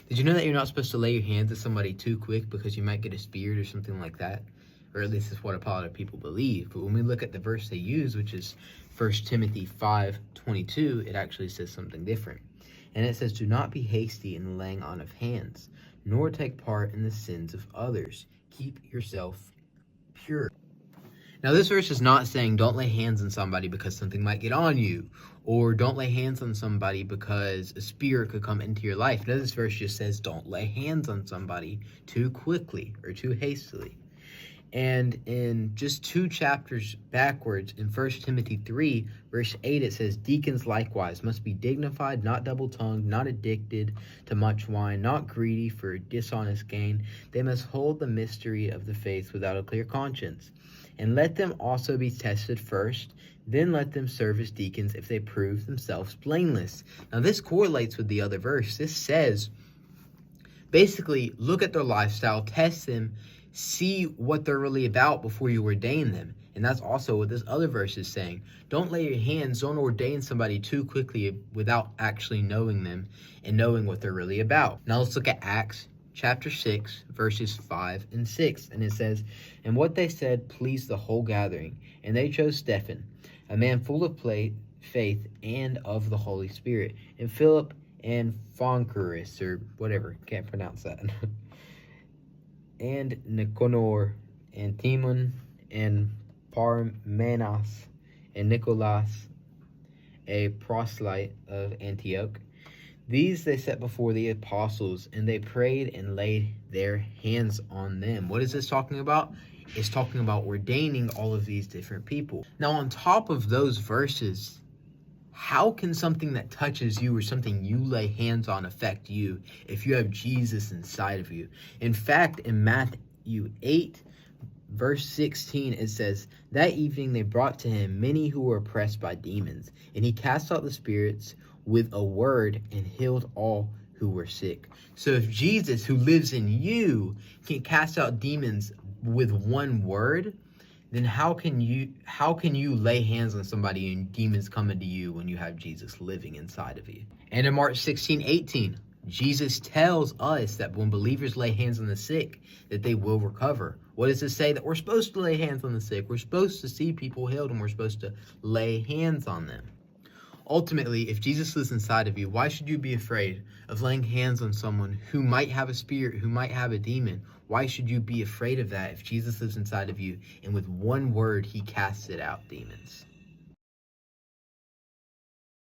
Did you know that you're not supposed to lay your hands on somebody too quick because you might get a spirit or something like that? Or at least it's what a lot of people believe. But when we look at the verse they use, which is 1 Timothy 5:22, it actually says something different. And it says, "Do not be hasty in the laying on of hands, nor take part in the sins of others. Keep yourself pure." Now, this verse is not saying don't lay hands on somebody because something might get on you, or don't lay hands on somebody because a spirit could come into your life. No, this verse just says don't lay hands on somebody too quickly or too hastily. And in just 2 chapters backwards, in 1 Timothy 3, verse 8, it says, "Deacons likewise must be dignified, not double-tongued, not addicted to much wine, not greedy for dishonest gain. They must hold the mystery of the faith without a clear conscience. And let them also be tested first, then let them serve as deacons if they prove themselves blameless." Now, this correlates with the other verse. This says, basically, look at their lifestyle, test them, see what they're really about before you ordain them. And that's also what this other verse is saying. Don't lay your hands, don't ordain somebody too quickly without actually knowing them and knowing what they're really about. Now let's look at Acts chapter 6, verses 5 and 6. And it says, "And what they said pleased the whole gathering. And they chose Stephen, a man full of faith and of the Holy Spirit, and Philip and Phoncorus," or whatever, can't pronounce that, "and Nicanor, and Timon, and Parmenas, and Nicholas, a proselyte of Antioch. These they set before the apostles, and they prayed and laid their hands on them." What is this talking about? It's talking about ordaining all of these different people. Now, on top of those verses, how can something that touches you or something you lay hands on affect you if you have Jesus inside of you? In fact, in Matthew 8, verse 16, it says, "That evening they brought to him many who were oppressed by demons, and he cast out the spirits with a word and healed all who were sick." So if Jesus, who lives in you, can cast out demons with one word, then how can you lay hands on somebody and demons come into you when you have Jesus living inside of you? And in Mark 16:18, Jesus tells us that when believers lay hands on the sick, that they will recover. What does it say? That we're supposed to lay hands on the sick. We're supposed to see people healed, and we're supposed to lay hands on them. Ultimately, if Jesus lives inside of you, why should you be afraid of laying hands on someone who might have a spirit, who might have a demon? Why should you be afraid of that if Jesus lives inside of you and with one word he casts it out, demons?